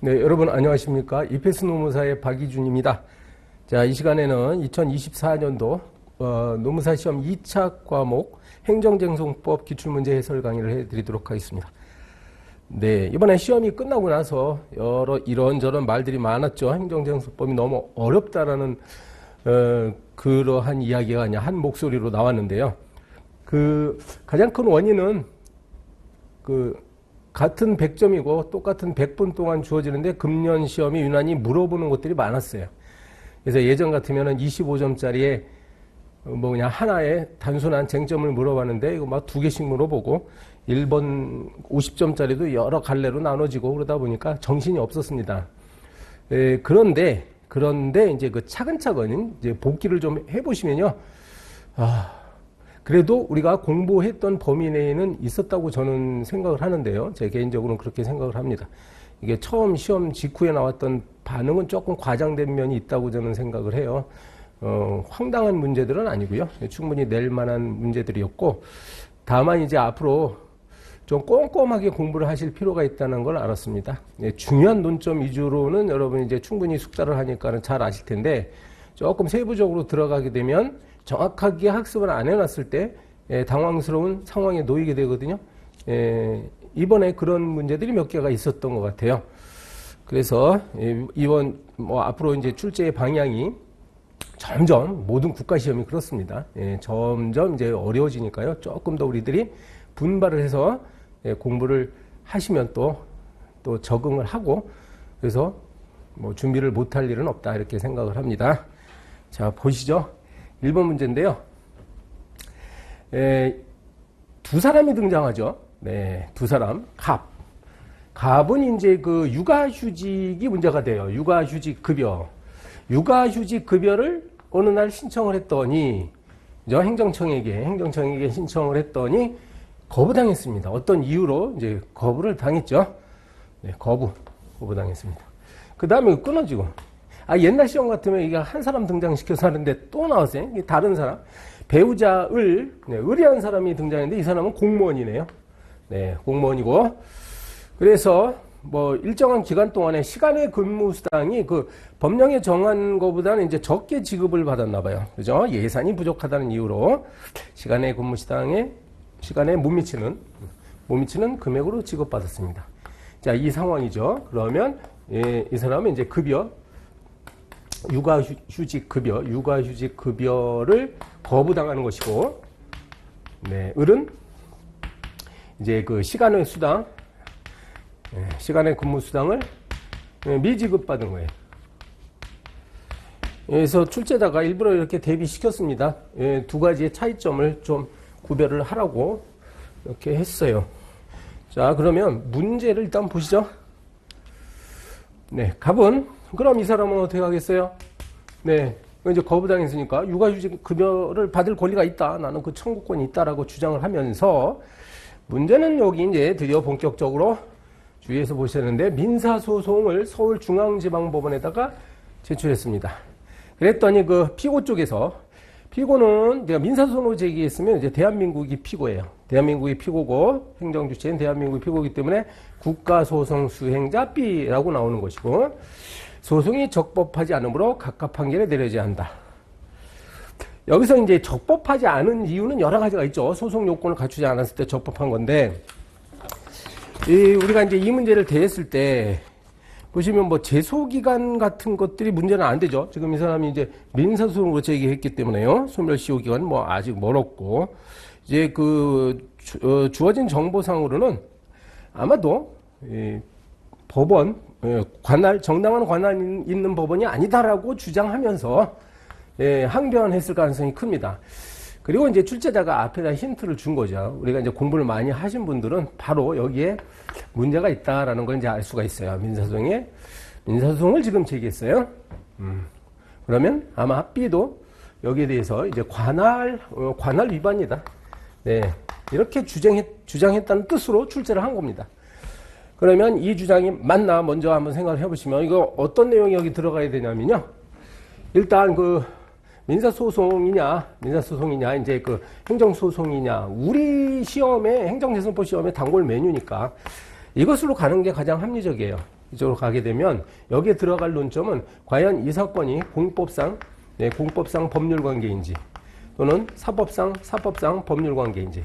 네, 여러분 안녕하십니까? 이페스 노무사의 박이준입니다. 자, 이 시간에는 2024년도 노무사 시험 2차 과목 행정쟁송법 기출문제 해설 강의를 해드리도록 하겠습니다. 네, 이번에 시험이 끝나고 나서 여러 이런저런 말들이 많았죠. 행정쟁송법이 너무 어렵다라는 그러한 이야기가 그냥 한 목소리로 나왔는데요. 가장 큰 원인은 같은 100점이고 똑같은 100분 동안 주어지는데 금년 시험이 유난히 물어보는 것들이 많았어요. 그래서 예전 같으면은 25점짜리에 그냥 하나의 단순한 쟁점을 물어봤는데 이거 막 2개씩 물어보고 1번 50점짜리도 여러 갈래로 나눠지고 그러다 보니까 정신이 없었습니다. 그런데 이제 차근차근 이제 복기를 좀 해보시면요. 그래도 우리가 공부했던 범위 내에는 있었다고 저는 생각을 하는데요. 제 개인적으로는 그렇게 생각을 합니다. 이게 처음 시험 직후에 나왔던 반응은 조금 과장된 면이 있다고 저는 생각을 해요. 황당한 문제들은 아니고요. 충분히 낼 만한 문제들이었고, 다만 이제 앞으로 좀 꼼꼼하게 공부를 하실 필요가 있다는 걸 알았습니다. 중요한 논점 위주로는 여러분이 이제 충분히 숙달을 하니까는 잘 아실 텐데, 조금 세부적으로 들어가게 되면 정확하게 학습을 안 해놨을 때 당황스러운 상황에 놓이게 되거든요. 이번에 그런 문제들이 몇 개가 있었던 것 같아요. 그래서 이번 앞으로 이제 출제의 방향이 점점 모든 국가시험이 그렇습니다. 점점 이제 어려워지니까요. 조금 더 우리들이 분발을 해서 공부를 하시면 또 적응을 하고 그래서 준비를 못할 일은 없다 이렇게 생각을 합니다. 자, 보시죠. 1번 문제인데요. 두 사람이 등장하죠. 네, 두 사람. 갑은 이제 육아휴직이 문제가 돼요. 육아휴직 급여. 육아휴직 급여를 어느 날 신청을 했더니, 행정청에게 신청을 했더니 거부당했습니다. 어떤 이유로 이제 거부를 당했죠. 네, 거부당했습니다. 그 다음에 끊어지고. 옛날 시험 같으면 이게 한 사람 등장시켜서 하는데 또 나왔어요. 다른 사람. 배우자 의리한 사람이 등장했는데 이 사람은 공무원이네요. 네, 공무원이고. 그래서 일정한 기간 동안에 시간의 근무 수당이 법령에 정한 것보다는 이제 적게 지급을 받았나 봐요. 그죠? 예산이 부족하다는 이유로 시간의 근무 수당에 시간에 못 미치는 금액으로 지급받았습니다. 자, 이 상황이죠. 그러면 이 사람은 이제 육아휴직 급여를 거부당하는 것이고, 네, 을은 이제 시간의 수당, 시간의 근무 수당을 미지급받은 거예요. 그래서 출제자가 일부러 이렇게 대비시켰습니다. 두 가지의 차이점을 좀 구별을 하라고 이렇게 했어요. 자, 그러면 문제를 일단 보시죠. 네, 갑은 그럼 이 사람은 어떻게 하겠어요? 네, 이제 거부당했으니까 육아휴직 급여를 받을 권리가 있다. 나는 그 청구권이 있다라고 주장을 하면서 문제는 여기 이제 드디어 본격적으로 주위에서 보시는데 민사소송을 서울중앙지방법원에다가 제출했습니다. 그랬더니 피고 쪽에서 피고는 내가 민사소송을 제기했으면 이제 대한민국이 피고예요. 대한민국이 피고고 행정주체인 대한민국이 피고이기 때문에 국가소송 수행자 B라고 나오는 것이고 소송이 적법하지 않으므로 각각 판결에 내려져야 한다. 여기서 이제 적법하지 않은 이유는 여러 가지가 있죠. 소송 요건을 갖추지 않았을 때 적법한 건데 우리가 이제 이 문제를 대했을 때 보시면 제소기간 같은 것들이 문제는 안 되죠. 지금 이 사람이 이제 민사소송으로 제기했기 때문에요. 소멸시효기간 아직 멀었고 이제 주어진 정보상으로는 아마도 법원 정당한 관할 있는 법원이 아니다라고 주장하면서 항변했을 가능성이 큽니다. 그리고 이제 출제자가 앞에다 힌트를 준 거죠. 우리가 이제 공부를 많이 하신 분들은 바로 여기에 문제가 있다라는 걸 이제 알 수가 있어요. 민사소송을 지금 제기했어요. 그러면 아마 B도 여기에 대해서 이제 관할 위반이다. 네, 이렇게 주장했다는 뜻으로 출제를 한 겁니다. 그러면 이 주장이 맞나 먼저 한번 생각을 해보시면 이거 어떤 내용이 여기 들어가야 되냐면요. 일단 민사소송이냐 이제 행정소송이냐 우리 시험에 행정재선법 시험에 단골 메뉴니까 이것으로 가는 게 가장 합리적이에요. 이쪽으로 가게 되면 여기에 들어갈 논점은 과연 이 사건이 공법상 공법상 법률관계인지 또는 사법상 법률관계인지.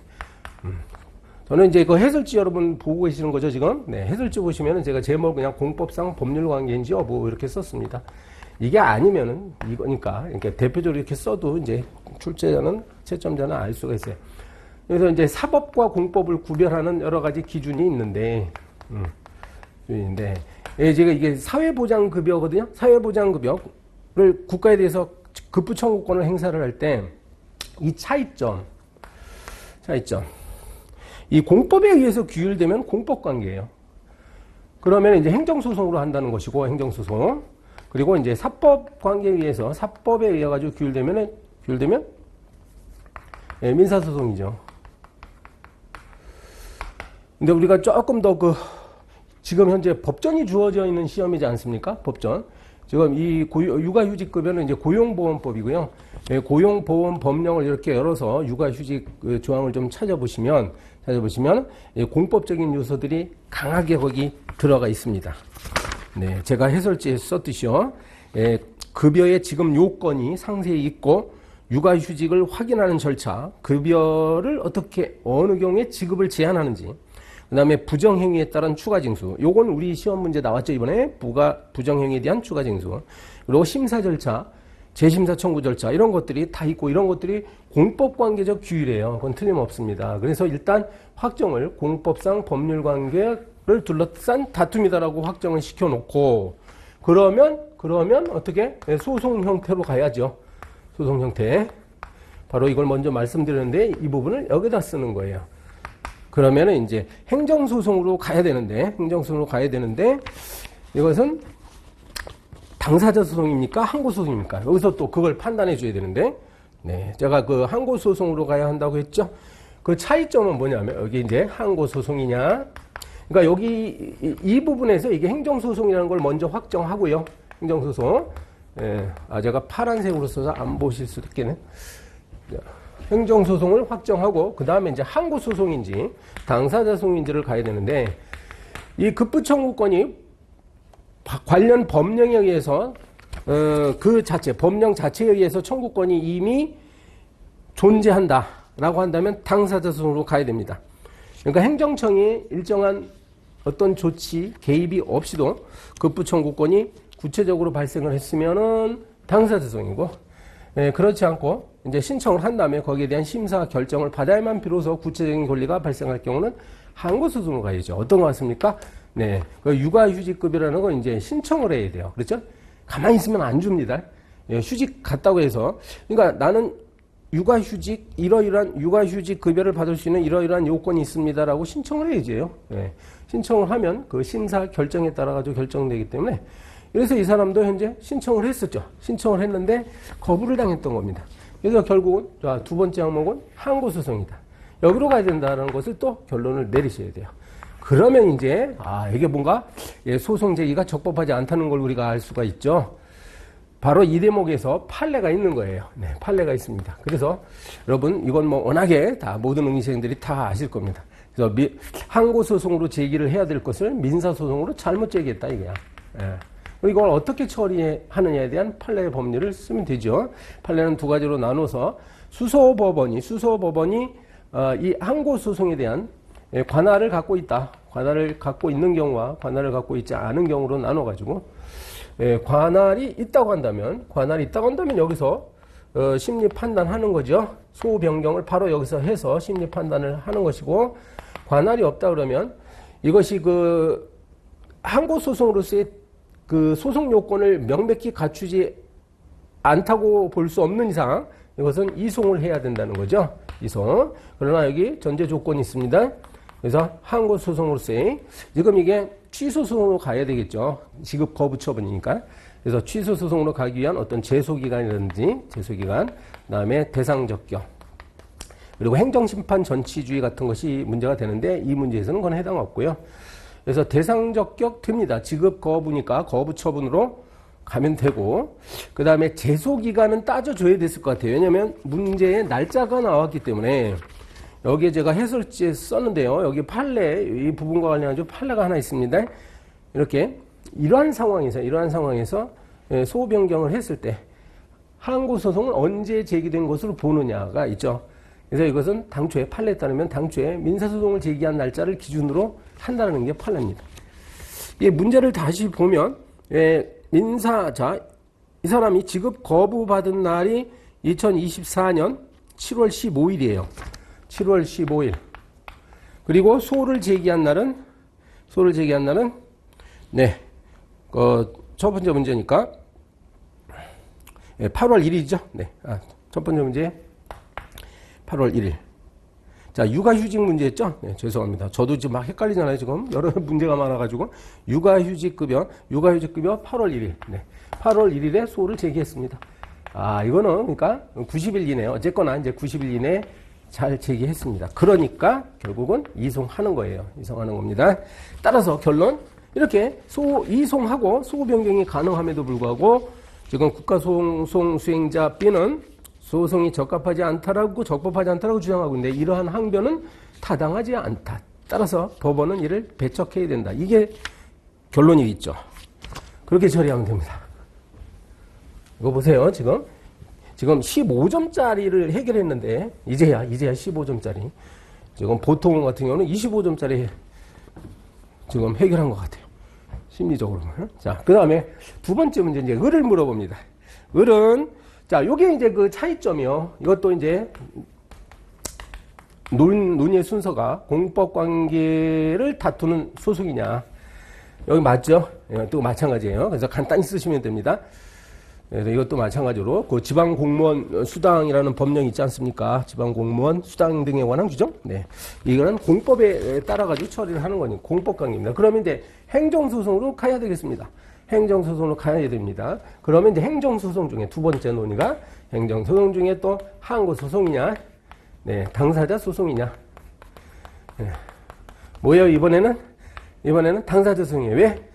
저는 이제 그 해설지 여러분 보고 계시는 거죠, 지금? 네, 해설지 보시면은 제가 제목 그냥 공법상 법률관계인지 여부 이렇게 썼습니다. 이게 아니면은 이거니까, 그러니까 대표적으로 이렇게 써도 이제 출제자는, 채점자는 알 수가 있어요. 그래서 이제 사법과 공법을 구별하는 여러 가지 기준이 있는데, 제가 이게 사회보장급여거든요? 사회보장급여를 국가에 대해서 급부 청구권을 행사를 할 때, 이 차이점. 이 공법에 의해서 규율되면 공법관계예요. 그러면 이제 행정소송으로 한다는 것이고, 행정소송. 그리고 이제 사법관계에 의해서, 사법에 의해 가지고 규율되면 민사소송이죠. 근데 우리가 조금 더 지금 현재 법전이 주어져 있는 시험이지 않습니까? 법전. 지금 이 육아휴직급여는 이제 고용보험법이고요. 고용보험법령을 이렇게 열어서 육아휴직 조항을 좀 찾아보시면 공법적인 요소들이 강하게 거기 들어가 있습니다. 네, 제가 해설지에 썼듯이요. 급여의 지급 요건이 상세히 있고 육아휴직을 확인하는 절차, 급여를 어떻게 어느 경우에 지급을 제한하는지, 그 다음에 부정행위에 따른 추가징수. 요건 우리 시험 문제 나왔죠, 이번에. 부정행위에 대한 추가징수. 그리고 심사 절차, 재심사 청구 절차, 이런 것들이 다 있고, 이런 것들이 공법관계적 규율이에요. 그건 틀림없습니다. 그래서 일단 확정을 공법상 법률관계를 둘러싼 다툼이다라고 확정을 시켜놓고, 그러면 어떻게? 소송 형태로 가야죠. 소송 형태. 바로 이걸 먼저 말씀드렸는데, 이 부분을 여기다 쓰는 거예요. 그러면은 이제 행정소송으로 가야 되는데, 이것은 당사자 소송입니까? 항고소송입니까? 여기서 또 그걸 판단해 줘야 되는데, 네. 제가 그 항고소송으로 가야 한다고 했죠? 그 차이점은 뭐냐면, 여기 이제 항고소송이냐. 그러니까 여기 이 부분에서 이게 행정소송이라는 걸 먼저 확정하고요. 행정소송. 예. 제가 파란색으로 써서 안 보실 수도 있겠네. 행정소송을 확정하고 그 다음에 이제 항고소송인지 당사자소송인지를 가야 되는데, 이 급부청구권이 관련 법령에 의해서 법령 자체에 의해서 청구권이 이미 존재한다라고 한다면 당사자소송으로 가야 됩니다. 그러니까 행정청이 일정한 어떤 조치 개입이 없이도 급부청구권이 구체적으로 발생을 했으면은 당사자소송이고, 그렇지 않고 이제 신청을 한 다음에 거기에 대한 심사 결정을 받아야만 비로소 구체적인 권리가 발생할 경우는 항고소송으로 가야죠. 어떤 것 같습니까? 네. 육아휴직급여라는 건 이제 신청을 해야 돼요. 그렇죠? 가만히 있으면 안 줍니다. 휴직 갔다고 해서. 그러니까 나는 이러이러한 육아휴직급여를 받을 수 있는 이러이러한 요건이 있습니다라고 신청을 해야죠. 네. 신청을 하면 그 심사 결정에 따라 가지고 결정되기 때문에, 그래서 이 사람도 현재 신청을 했었죠. 신청을 했는데 거부를 당했던 겁니다. 그래서 결국은 두 번째 항목은 항고소송이다. 여기로 가야 된다는 것을 또 결론을 내리셔야 돼요. 그러면 이제 이게 뭔가 소송 제기가 적법하지 않다는 걸 우리가 알 수가 있죠. 바로 이 대목에서 판례가 있는 거예요. 네, 판례가 있습니다. 그래서 여러분 이건 뭐 워낙에 다 모든 응시생들이 다 아실 겁니다. 그래서 항고소송으로 제기를 해야 될 것을 민사소송으로 잘못 제기했다 이거야. 이걸 어떻게 처리하느냐에 대한 판례의 법률을 쓰면 되죠. 판례는 두 가지로 나눠서 수소법원이 이 항고소송에 대한 관할을 갖고 있다. 관할을 갖고 있는 경우와 관할을 갖고 있지 않은 경우로 나눠가지고, 관할이 있다고 한다면 여기서 심리 판단하는 거죠. 소호 변경을 바로 여기서 해서 심리 판단을 하는 것이고, 관할이 없다 그러면 이것이 그 항고소송으로서의 그 소송 요건을 명백히 갖추지 않다고 볼 수 없는 이상 이것은 이송을 해야 된다는 거죠. 이송. 그러나 여기 전제 조건이 있습니다. 그래서 항고소송으로서의, 지금 이게 취소소송으로 가야 되겠죠. 지급 거부 처분이니까. 그래서 취소소송으로 가기 위한 어떤 제소기간이라든지 그 다음에 대상적격, 그리고 행정심판 전치주의 같은 것이 문제가 되는데, 이 문제에서는 그건 해당 없고요. 그래서 대상적격 됩니다. 지급 거부니까 거부 처분으로 가면 되고, 그 다음에 제소기간은 따져줘야 됐을 것 같아요. 왜냐하면 문제에 날짜가 나왔기 때문에. 여기에 제가 해설지에 썼는데요. 여기 판례, 이 부분과 관련해서 판례가 하나 있습니다. 이렇게 이러한 상황에서 소호 변경을 했을 때 항고 소송은 언제 제기된 것으로 보느냐가 있죠. 그래서 이것은 당초에 판례에 따르면 당초에 민사소송을 제기한 날짜를 기준으로 한다는 게 판례입니다. 이 문제를 다시 보면 민사자 이 사람이 지급 거부받은 날이 2024년 7월 15일이에요. 7월 15일. 그리고 소를 제기한 날은 네, 첫 번째 문제니까 8월 1일이죠. 네, 첫 번째 문제 8월 1일. 자, 육아휴직 문제였죠? 네, 죄송합니다. 저도 지금 막 헷갈리잖아요, 지금. 여러 문제가 많아가지고. 육아휴직급여 8월 1일. 네, 8월 1일에 소를 제기했습니다. 이거는, 그러니까 90일 이내, 어쨌거나 이제 90일 이내에 잘 제기했습니다. 그러니까 결국은 이송하는 거예요. 이송하는 겁니다. 따라서 결론, 이렇게 이송하고 소호 변경이 가능함에도 불구하고 지금 국가소송 수행자 B는 소송이 적법하지 않다라고 주장하고 있는데 이러한 항변은 타당하지 않다. 따라서 법원은 이를 배척해야 된다. 이게 결론이 있죠. 그렇게 처리하면 됩니다. 이거 보세요. 지금 15점짜리를 해결했는데 이제야 15점짜리. 지금 보통 같은 경우는 25점짜리 지금 해결한 것 같아요. 심리적으로. 자, 그 다음에 두 번째 문제 이제 을을 물어봅니다. 을은 자, 요게 이제 그 차이점이요. 이것도 이제 논의 순서가 공법 관계를 다투는 소송이냐. 여기 맞죠? 또 마찬가지예요. 그래서 간단히 쓰시면 됩니다. 그래서 이것도 마찬가지로 그 지방공무원 수당이라는 법령이 있지 않습니까? 지방공무원 수당 등에 관한 규정? 네. 이거는 공법에 따라가지고 처리를 하는 거니 공법 관계입니다. 그러면 이제 행정소송으로 가야 되겠습니다. 행정소송으로 가야 됩니다. 그러면 이제 행정소송 중에 두 번째 논의가 행정소송 중에 또 항고소송이냐, 네, 당사자 소송이냐. 네. 뭐예요, 이번에는 당사자 소송이에요. 왜?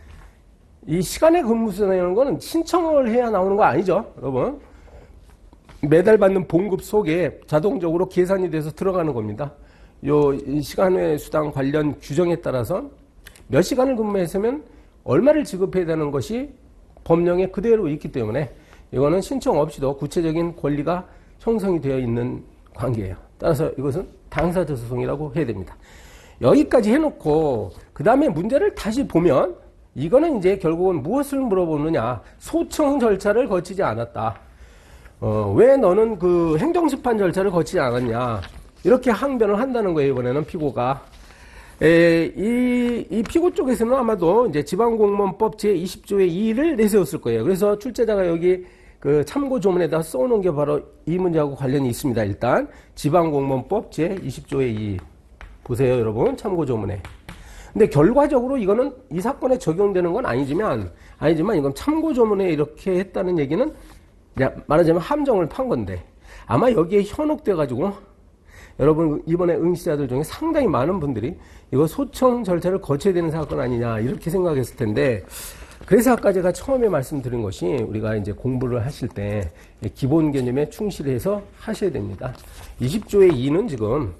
이 시간의 근무수당이라는 거는 신청을 해야 나오는 거 아니죠, 여러분. 매달 받는 봉급 속에 자동적으로 계산이 돼서 들어가는 겁니다. 이 시간의 수당 관련 규정에 따라서 몇 시간을 근무했으면 얼마를 지급해야 되는 것이 법령에 그대로 있기 때문에 이거는 신청 없이도 구체적인 권리가 형성이 되어 있는 관계예요. 따라서 이것은 당사자 소송이라고 해야 됩니다. 여기까지 해놓고 그 다음에 문제를 다시 보면 이거는 이제 결국은 무엇을 물어보느냐. 소청 절차를 거치지 않았다. 왜 너는 그 행정심판 절차를 거치지 않았냐. 이렇게 항변을 한다는 거예요. 이번에는 피고가. 이 피고 쪽에서는 아마도 이제 지방공무원법 제20조의 2를 내세웠을 거예요. 그래서 출제자가 여기 그 참고 조문에다 써놓은 게 바로 이 문제하고 관련이 있습니다. 일단 지방공무원법 제20조의 2 보세요, 여러분. 참고 조문에. 근데 결과적으로 이거는 이 사건에 적용되는 건 아니지만 이건 참고 조문에 이렇게 했다는 얘기는 말하자면 함정을 판 건데 아마 여기에 현혹돼 가지고 여러분 이번에 응시자들 중에 상당히 많은 분들이 이거 소청 절차를 거쳐야 되는 사건 아니냐 이렇게 생각했을 텐데 그래서 아까 제가 처음에 말씀드린 것이 우리가 이제 공부를 하실 때 기본 개념에 충실해서 하셔야 됩니다. 20조의 2는 지금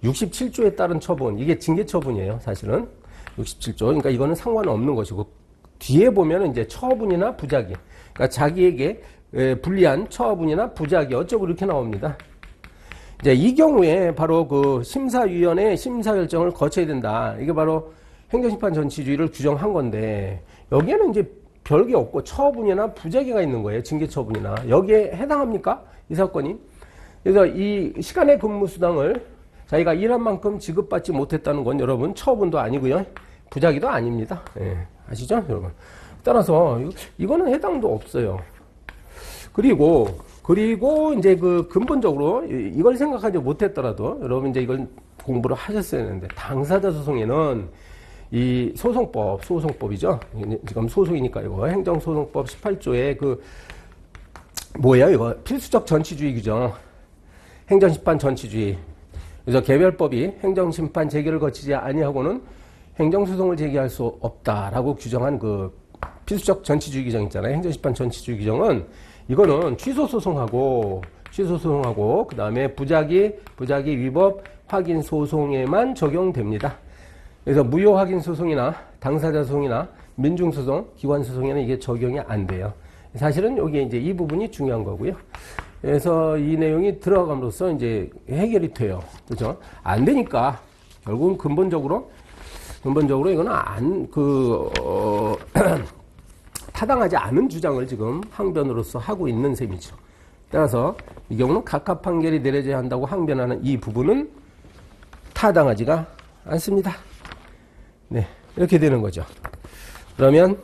67조에 따른 처분, 이게 징계 처분이에요, 사실은. 67조. 그러니까 이거는 상관없는 것이고, 뒤에 보면은 이제 처분이나 부작위. 그러니까 자기에게 불리한 처분이나 부작위, 어쩌고 이렇게 나옵니다. 이제 이 경우에 바로 그 심사위원회 심사 결정을 거쳐야 된다. 이게 바로 행정심판 전치주의를 규정한 건데, 여기에는 이제 별게 없고 처분이나 부작위가 있는 거예요. 징계 처분이나. 여기에 해당합니까? 이 사건이. 그래서 이 시간의 근무수당을 자기가 일한 만큼 지급받지 못했다는 건 여러분 처분도 아니고요. 부작위도 아닙니다. 예, 아시죠? 여러분. 따라서 이거는 해당도 없어요. 그리고 이제 그 근본적으로 이걸 생각하지 못했더라도 여러분 이제 이걸 공부를 하셨어야 했는데 당사자 소송에는 이 소송법이죠. 지금 소송이니까 이거 행정소송법 18조에 그 뭐예요? 이거 필수적 전치주의 규정. 행정심판 전치주의. 그래서 개별법이 행정심판 제기를 거치지 아니하고는 행정소송을 제기할 수 없다라고 규정한 그 필수적 전치주의 규정 있잖아요. 행정심판 전치주의 규정은 이거는 취소소송하고 그 다음에 부작위 위법 확인소송에만 적용됩니다. 그래서 무효 확인소송이나 당사자 소송이나 민중소송, 기관소송에는 이게 적용이 안 돼요. 사실은 여기 이제 이 부분이 중요한 거고요. 그래서 이 내용이 들어감으로써 이제 해결이 돼요. 그죠? 안 되니까 결국은 근본적으로 이거는 타당하지 않은 주장을 지금 항변으로서 하고 있는 셈이죠. 따라서 이 경우는 각하 판결이 내려져야 한다고 항변하는 이 부분은 타당하지가 않습니다. 네, 이렇게 되는 거죠. 그러면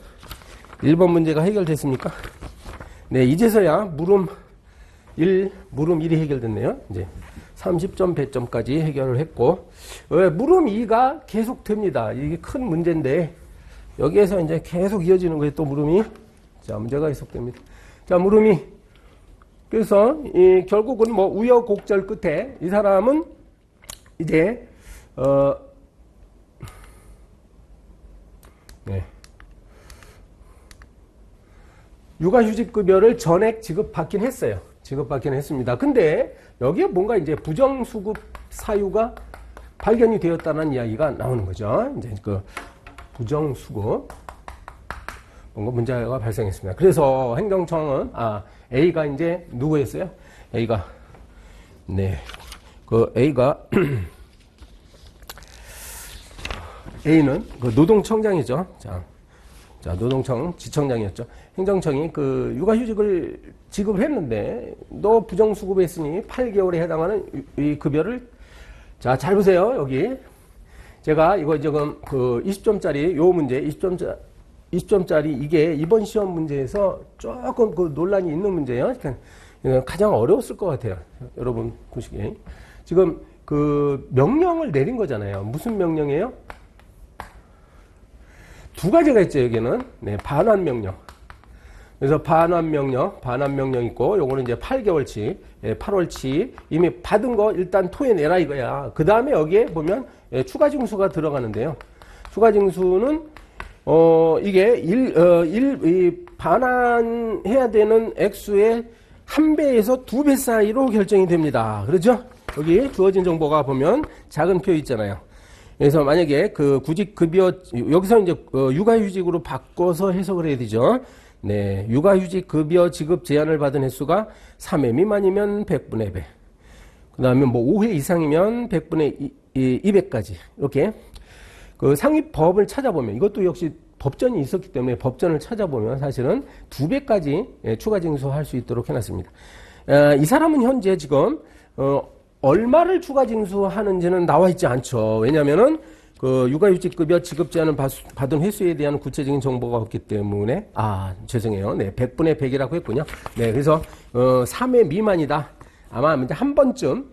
1번 문제가 해결됐습니까? 네, 이제서야 물음 1이 해결됐네요. 이제 30점, 100점까지 해결을 했고, 물음 2가 계속 됩니다. 이게 큰 문제인데, 여기에서 이제 계속 이어지는 거예요. 또 물음이. 자, 문제가 계속됩니다. 자, 물음이. 그래서, 결국은 뭐 우여곡절 끝에 이 사람은 이제, 네. 육아휴직급여를 전액 지급받긴 했어요. 지급받긴 했습니다. 근데 여기에 뭔가 이제 부정수급 사유가 발견이 되었다는 이야기가 나오는 거죠. 이제 그 부정수급 뭔가 문제가 발생했습니다. 그래서 행정청은 A가 이제 누구였어요? A가 A는 그 노동청장이죠. 자, 노동청 지청장이었죠. 행정청이 그 육아휴직을 지급을 했는데 너 부정수급했으니 8개월에 해당하는 이 급여를 자, 잘 보세요. 여기 제가 이거 지금 그 20점짜리 요 문제 20점짜리 이게 이번 시험 문제에서 조금 그 논란이 있는 문제예요. 그러니까 가장 어려웠을 것 같아요. 여러분 보시기에 지금 그 명령을 내린 거잖아요. 무슨 명령이에요? 두 가지가 있죠, 여기는. 네, 반환명령. 그래서 반환명령 있고, 요거는 이제 8개월치, 8월치, 이미 받은 거 일단 토해내라 이거야. 그 다음에 여기에 보면, 추가징수가 들어가는데요. 추가징수는, 이게 반환해야 되는 액수의 1배에서 2배 사이로 결정이 됩니다. 그렇죠? 여기 주어진 정보가 보면 작은 표 있잖아요. 그래서 만약에 그 구직급여, 여기서 이제 육아휴직으로 바꿔서 해석을 해야 되죠. 네. 육아휴직 급여 지급 제한을 받은 횟수가 3회 미만이면 100분의 배. 그 다음에 뭐 5회 이상이면 100분의 200까지. 이렇게. 그 상위법을 찾아보면, 이것도 역시 법전이 있었기 때문에 법전을 찾아보면 사실은 2배까지 추가 징수할 수 있도록 해놨습니다. 이 사람은 현재 지금, 얼마를 추가 징수하는지는 나와 있지 않죠. 왜냐면은 그 육아휴직급여 지급 제한을 받은 횟수에 대한 구체적인 정보가 없기 때문에 죄송해요. 네, 100분의 100이라고 했군요. 네, 그래서 3회 미만이다. 아마 이제 한 번쯤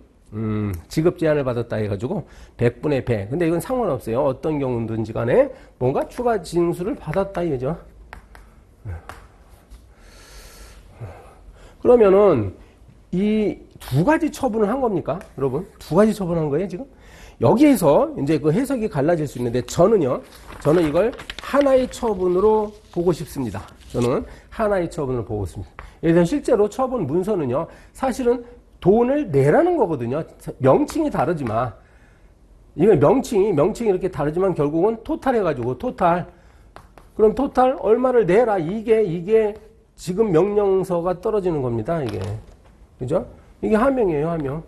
지급 제한을 받았다 해가지고 100분의 100. 근데 이건 상관없어요. 어떤 경우든지 간에 뭔가 추가 징수를 받았다 이거죠. 그러면은 이 두 가지 처분을 한 겁니까? 여러분? 두 가지 처분한 거예요, 지금? 여기에서 이제 그 해석이 갈라질 수 있는데 저는 이걸 하나의 처분으로 보고 싶습니다. 저는 하나의 처분을 보고 있습니다. 그래서 실제로 처분 문서는요, 사실은 돈을 내라는 거거든요. 명칭이 다르지만, 이거 명칭이 이렇게 다르지만 결국은 토탈 해가지고, 그럼 토탈 얼마를 내라. 이게 지금 명령서가 떨어지는 겁니다, 이게. 그죠? 이게 하명이에요, 하명.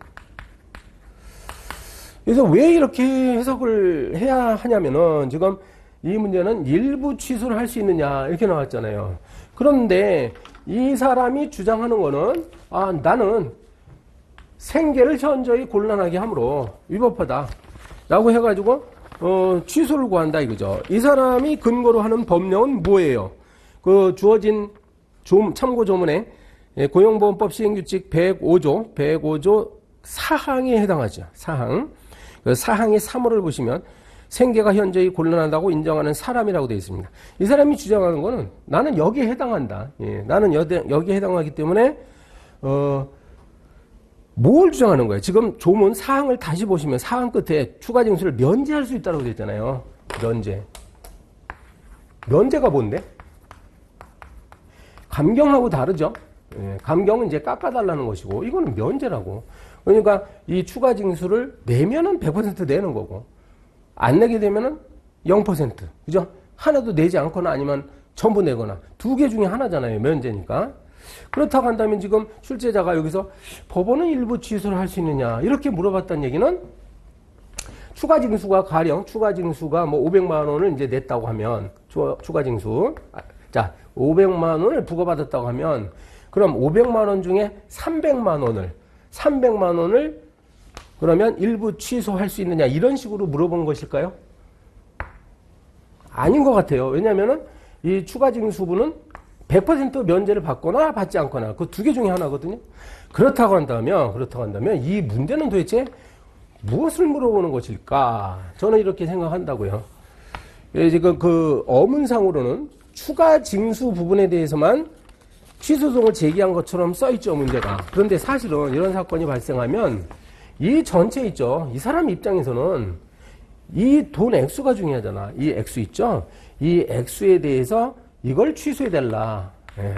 그래서 왜 이렇게 해석을 해야 하냐면은 지금 이 문제는 일부 취소를 할 수 있느냐 이렇게 나왔잖아요. 그런데 이 사람이 주장하는 거는 나는 생계를 현저히 곤란하게 함으로 위법하다 라고 해가지고 취소를 구한다 이거죠. 이 사람이 근거로 하는 법령은 뭐예요? 그 주어진 참고 조문에 고용보험법 시행규칙 105조 사항에 해당하죠. 사항. 그 사항의 3호를 보시면 생계가 현저히 곤란하다고 인정하는 사람이라고 되어 있습니다. 이 사람이 주장하는 거는 나는 여기에 해당한다. 나는 여기에 해당하기 때문에 뭘 주장하는 거예요? 지금 조문 사항을 다시 보시면 사항 끝에 추가 징수를 면제할 수 있다고 되어 있잖아요. 면제가 뭔데? 감경하고 다르죠. 감경은 이제 깎아달라는 것이고 이거는 면제라고. 그러니까 이 추가 징수를 내면은 100% 내는 거고 안 내게 되면은 0%. 그죠? 하나도 내지 않거나 아니면 전부 내거나 두 개 중에 하나잖아요. 면제니까. 그렇다고 한다면 지금 출제자가 여기서 법원은 일부 취소를 할 수 있느냐 이렇게 물어봤다는 얘기는 추가징수가 가령 추가징수가 뭐 500만 원을 이제 냈다고 하면 추가징수 자 500만 원을 부과받았다고 하면 그럼 500만 원 중에 300만 원을 그러면 일부 취소할 수 있느냐 이런 식으로 물어본 것일까요? 아닌 것 같아요. 왜냐하면은 이 추가징수분은 100% 면제를 받거나 받지 않거나 그 두 개 중에 하나거든요. 그렇다고 한다면 이 문제는 도대체 무엇을 물어보는 것일까? 저는 이렇게 생각한다고요. 지금 그 어문상으로는 추가징수 부분에 대해서만 취소송을 제기한 것처럼 써있죠, 문제가. 그런데 사실은 이런 사건이 발생하면 이 전체 있죠. 이 사람 입장에서는 이 돈 액수가 중요하잖아. 이 액수 있죠? 이 액수에 대해서 이걸 취소해달라. 예.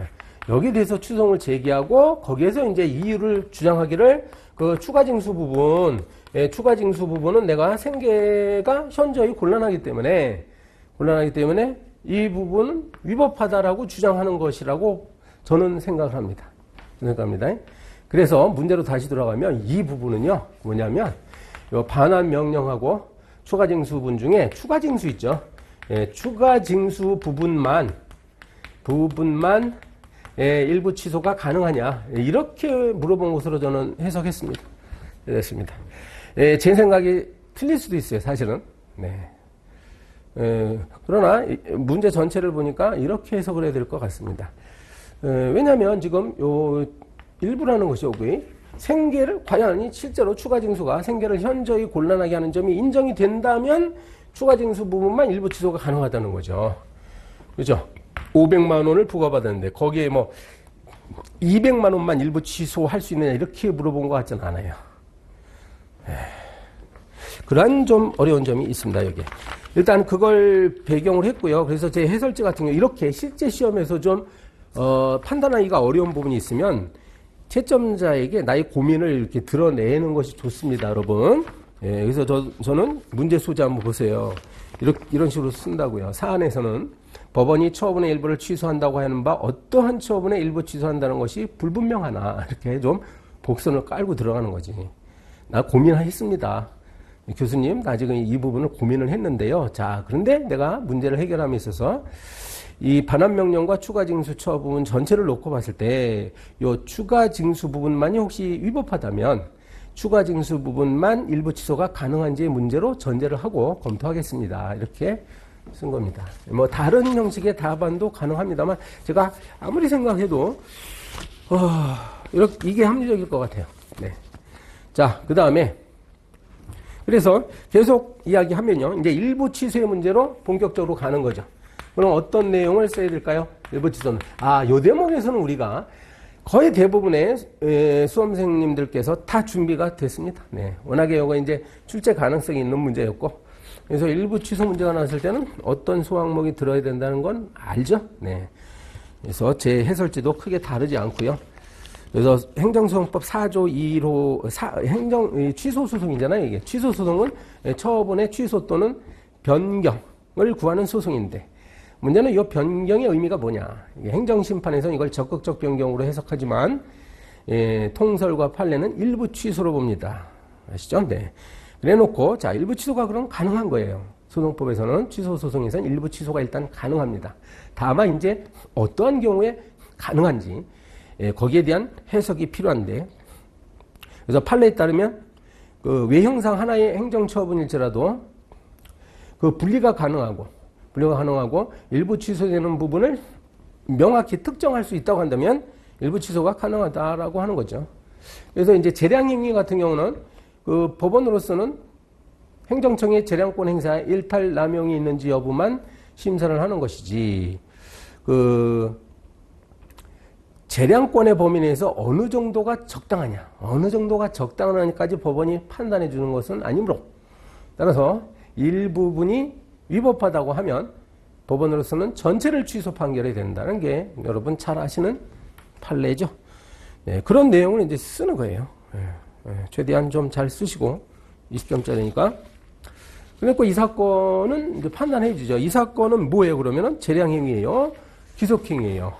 여기에 대해서 취소송을 제기하고 거기에서 이제 이유를 주장하기를 그 추가징수 부분, 추가징수 부분은 내가 생계가 현저히 곤란하기 때문에 이 부분은 위법하다라고 주장하는 것이라고 저는 생각을 합니다. 그래서 문제로 다시 돌아가면 이 부분은요, 뭐냐면, 요 반환 명령하고 추가징수분 중에 추가징수 있죠. 추가징수 부분만 일부 취소가 가능하냐. 이렇게 물어본 것으로 저는 해석했습니다. 됐습니다. 제 생각이 틀릴 수도 있어요, 사실은. 네. 그러나 문제 전체를 보니까 이렇게 해석을 해야 될 것 같습니다. 왜냐하면 지금 요 일부라는 것이 여기 생계를 과연 실제로 추가징수가 생계를 현저히 곤란하게 하는 점이 인정이 된다면 추가징수 부분만 일부 취소가 가능하다는 거죠. 그죠? 500만 원을 부과받았는데 거기에 뭐 200만 원만 일부 취소할 수 있느냐 이렇게 물어본 것 같지는 않아요. 그러한 좀 어려운 점이 있습니다. 여기 일단 그걸 배경으로 했고요. 그래서 제 해설지 같은 경우 이렇게 실제 시험에서 좀 판단하기가 어려운 부분이 있으면 채점자에게 나의 고민을 이렇게 드러내는 것이 좋습니다, 여러분. 그래서 저는 문제 소지 한번 보세요. 이런 식으로 쓴다고요. 사안에서는 법원이 처분의 일부를 취소한다고 하는 바 어떠한 처분의 일부 취소한다는 것이 불분명하나 이렇게 좀 복선을 깔고 들어가는 거지. 나 고민했습니다. 교수님, 나 지금 이 부분을 고민을 했는데요. 자, 그런데 내가 문제를 해결함에 있어서 이 반환명령과 추가징수 처분 전체를 놓고 봤을 때 이 추가징수 부분만이 혹시 위법하다면 추가징수 부분만 일부 취소가 가능한지의 문제로 전제를 하고 검토하겠습니다. 이렇게 쓴 겁니다. 뭐 다른 형식의 답안도 가능합니다만 제가 아무리 생각해도 이게 합리적일 것 같아요. 네. 자, 그 다음에 그래서 계속 이야기하면요. 이제 일부 취소의 문제로 본격적으로 가는 거죠. 그럼 어떤 내용을 써야 될까요? 일부 취소는. 요 대목에서는 우리가 거의 대부분의 수험생님들께서 다 준비가 됐습니다. 네. 워낙에 이거 이제 출제 가능성이 있는 문제였고. 그래서 일부 취소 문제가 나왔을 때는 어떤 소항목이 들어야 된다는 건 알죠? 네. 그래서 제 해설지도 크게 다르지 않고요. 그래서 행정소송법 4조 2호 취소소송이잖아요. 이게 취소소송은 처분의 취소 또는 변경을 구하는 소송인데 문제는 이 변경의 의미가 뭐냐. 행정심판에서는 이걸 적극적 변경으로 해석하지만 통설과 판례는 일부 취소로 봅니다. 아시죠? 네. 그래 놓고 자 일부 취소가 그럼 가능한 거예요. 소송법에서는 취소소송에서는 일부 취소가 일단 가능합니다. 다만 이제 어떠한 경우에 가능한지 거기에 대한 해석이 필요한데 그래서 판례에 따르면 그 외형상 하나의 행정처분일지라도 그 분리가 가능하고 일부 취소되는 부분을 명확히 특정할 수 있다고 한다면 일부 취소가 가능하다라고 하는 거죠. 그래서 이제 재량행위 같은 경우는 그 법원으로서는 행정청의 재량권 행사에 일탈 남용이 있는지 여부만 심사를 하는 것이지 그 재량권의 범위 내에서 어느 정도가 적당하냐까지 법원이 판단해 주는 것은 아니므로 따라서 일부분이 위법하다고 하면 법원으로서는 전체를 취소 판결해야 된다는 게 여러분 잘 아시는 판례죠. 네, 그런 내용을 이제 쓰는 거예요. 최대한 좀 잘 쓰시고 20점짜리니까 그러니까 이 사건은 이제 판단해 주죠. 이 사건은 뭐예요? 그러면은 재량행위예요? 기속행위예요?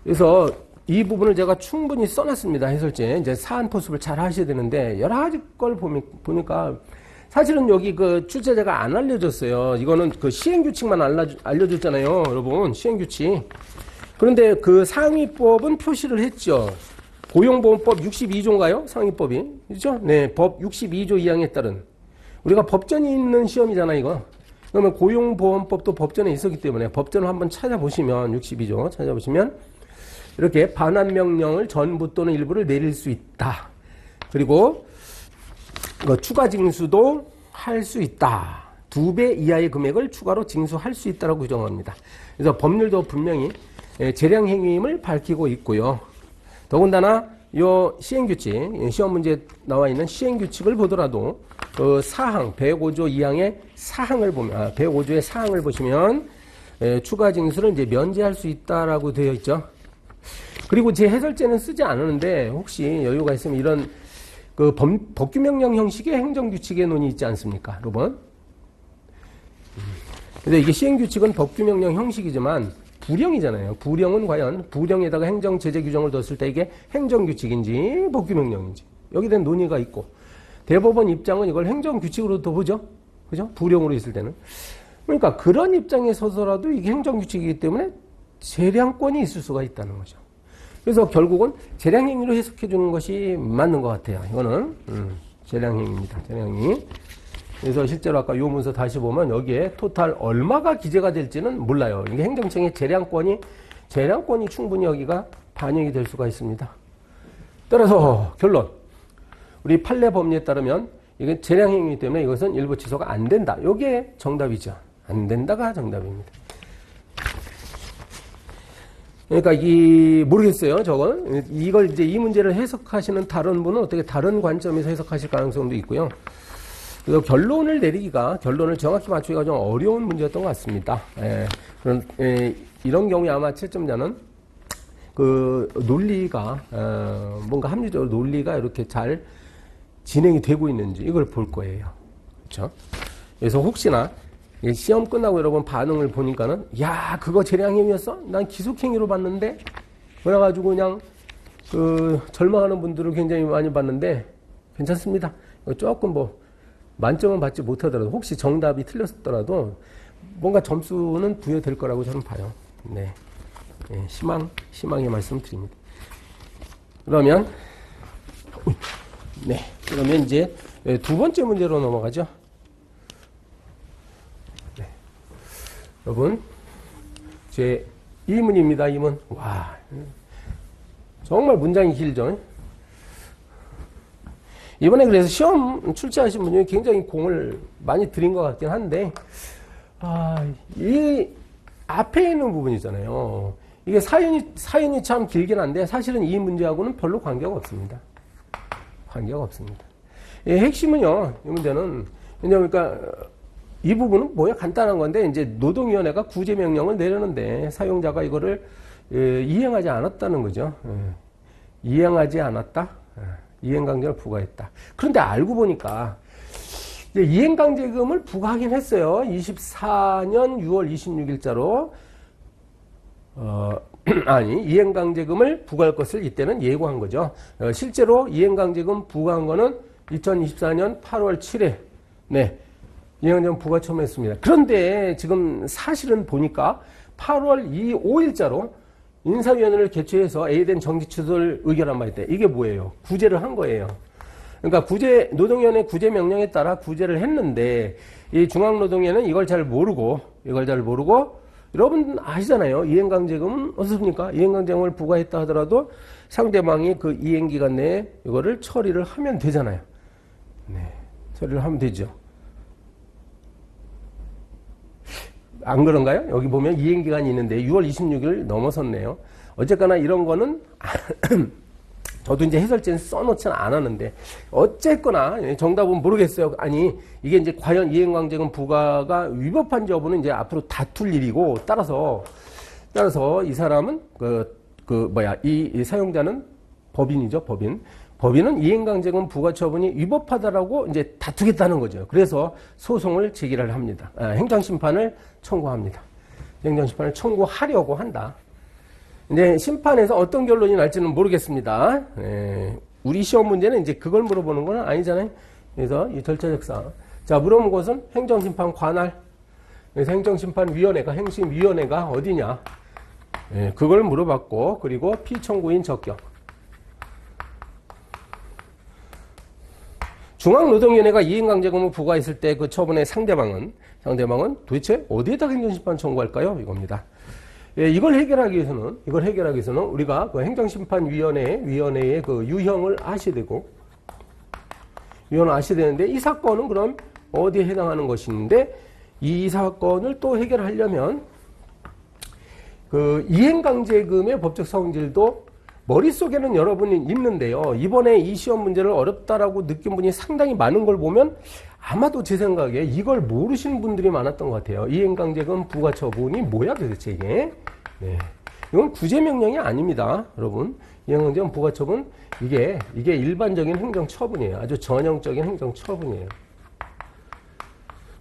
그래서 이 부분을 제가 충분히 써놨습니다. 해설지에. 이제 사안 포습을 잘 하셔야 되는데, 여러 가지 걸 보니까, 사실은 여기 그 출제자가 안 알려줬어요. 이거는 그 시행규칙만 알려줬잖아요. 여러분, 시행규칙. 그런데 그 상위법은 표시를 했죠. 고용보험법 62조인가요? 상위법이. 그죠? 네, 법 62조 2항에 따른. 우리가 법전이 있는 시험이잖아, 이거. 그러면 고용보험법도 법전에 있었기 때문에 법전을 한번 찾아보시면, 62조 찾아보시면, 이렇게 반환명령을 전부 또는 일부를 내릴 수 있다. 그리고 추가 징수도 할 수 있다. 2배 이하의 금액을 추가로 징수할 수 있다라고 규정합니다. 그래서 법률도 분명히 재량행위임을 밝히고 있고요. 더군다나 요 시행규칙, 시험 문제에 나와 있는 시행규칙을 보더라도 그 사항, 105조 2항의 사항을 보면, 105조의 사항을 보시면 추가 징수를 이제 면제할 수 있다라고 되어 있죠. 그리고 제 해설제는 쓰지 않았는데 혹시 여유가 있으면 이런 그 법규명령 형식의 행정규칙의 논이 있지 않습니까, 여러분? 근데 이게 시행규칙은 법규명령 형식이지만 부령이잖아요. 부령은 과연 부령에다가 행정제재 규정을 뒀을 때 이게 행정규칙인지 법규명령인지 여기에 대한 논의가 있고, 대법원 입장은 이걸 행정규칙으로도 보죠. 그죠? 부령으로 있을 때는. 그러니까 그런 입장에 서서라도 이게 행정규칙이기 때문에 재량권이 있을 수가 있다는 거죠. 그래서 결국은 재량행위로 해석해 주는 것이 맞는 것 같아요. 이거는 재량행위입니다. 재량행위. 그래서 실제로 아까 요 문서 다시 보면 여기에 토탈 얼마가 기재가 될지는 몰라요. 이게 행정청의 재량권이 충분히 여기가 반영이 될 수가 있습니다. 따라서 결론. 우리 판례 법리에 따르면 이건 재량행위 때문에 이것은 일부 취소가 안 된다. 이게 정답이죠. 안 된다가 정답입니다. 그러니까 모르겠어요. 저건. 이걸 이제 이 문제를 해석하시는 다른 분은 어떻게 다른 관점에서 해석하실 가능성도 있고요. 그래서 결론을 정확히 맞추기가 좀 어려운 문제였던 것 같습니다. 이런 경우에 아마 채점자는 그 논리가, 뭔가 합리적으로 논리가 이렇게 잘 진행이 되고 있는지 이걸 볼 거예요. 그렇죠? 그래서 혹시나 시험 끝나고 여러분 반응을 보니까는, 야, 그거 재량행위였어? 난 기속행위로 봤는데? 그래가지고 그냥, 절망하는 분들을 굉장히 많이 봤는데, 괜찮습니다. 조금 만점은 받지 못하더라도, 혹시 정답이 틀렸더라도, 뭔가 점수는 부여될 거라고 저는 봐요. 네. 희망의 말씀 드립니다. 그러면 이제 두 번째 문제로 넘어가죠. 여러분, 제 2문입니다. 2문. 와, 정말 문장이 길죠. 이번에 그래서 시험 출제하신 분이 굉장히 공을 많이 들인 것 같긴 한데, 이 앞에 있는 부분이잖아요. 이게 사연이 참 길긴 한데 사실은 이 문제하고는 별로 관계가 없습니다. 관계가 없습니다. 핵심은요, 이 문제는, 왜냐면 그러니까 이 부분은 뭐야? 간단한 건데, 이제 노동위원회가 구제명령을 내렸는데, 사용자가 이거를 이행하지 않았다는 거죠. 이행하지 않았다? 이행강제를 부과했다. 그런데 알고 보니까, 이행강제금을 부과하긴 했어요. 24년 6월 26일자로, 이행강제금을 부과할 것을 이때는 예고한 거죠. 실제로 이행강제금 부과한 거는 2024년 8월 7일, 이행강제금 부과 처음 했습니다. 그런데 지금 사실은 보니까 8월 5일자로 인사위원회를 개최해서 A된 정지 취소를 의결한 바 있대. 이게 뭐예요? 구제를 한 거예요. 그러니까 노동위원회 구제 명령에 따라 구제를 했는데, 이 중앙노동위원회는 이걸 잘 모르고, 여러분 아시잖아요. 이행강제금은 어떻습니까? 이행강제금을 부과했다 하더라도 상대방이 그 이행기간 내에 이거를 처리를 하면 되잖아요. 처리를 하면 되죠. 안 그런가요? 여기 보면 이행기간이 있는데 6월 26일 넘어섰네요. 어쨌거나 이런 거는 저도 이제 해설지는 써놓지는 않았는데, 어쨌거나 정답은 모르겠어요. 아니, 이게 이제 과연 이행강제금 부과가 위법한지 여부는 이제 앞으로 다툴 일이고, 따라서 이 사람은 이 사용자는 법인이죠, 법인. 법인은 이행강제금 부과 처분이 위법하다라고 이제 다투겠다는 거죠. 그래서 소송을 제기를 합니다. 행정심판을 청구합니다. 행정심판을 청구하려고 한다. 이제 심판에서 어떤 결론이 날지는 모르겠습니다. 우리 시험 문제는 이제 그걸 물어보는 건 아니잖아요. 그래서 이 절차적 사항. 자, 물어본 것은 행정심판 관할. 그래서 행정심판위원회가, 행심위원회가 어디냐. 그걸 물어봤고, 그리고 피청구인 적격. 중앙노동위원회가 이행강제금을 부과했을 때 그 처분의 상대방은 도대체 어디에다 행정심판 청구할까요? 이겁니다. 이걸 해결하기 위해서는 우리가 그 행정심판위원회의 그 유형을 아셔야 되는데, 이 사건은 그럼 어디에 해당하는 것인데, 이 사건을 또 해결하려면, 그 이행강제금의 법적 성질도 머릿속에는 여러분이 있는데요. 이번에 이 시험 문제를 어렵다라고 느낀 분이 상당히 많은 걸 보면 아마도 제 생각에 이걸 모르시는 분들이 많았던 것 같아요. 이행강제금 부과 처분이 뭐야 도대체 이게. 이건 구제명령이 아닙니다. 여러분. 이행강제금 부과 처분 이게 일반적인 행정처분이에요. 아주 전형적인 행정처분이에요.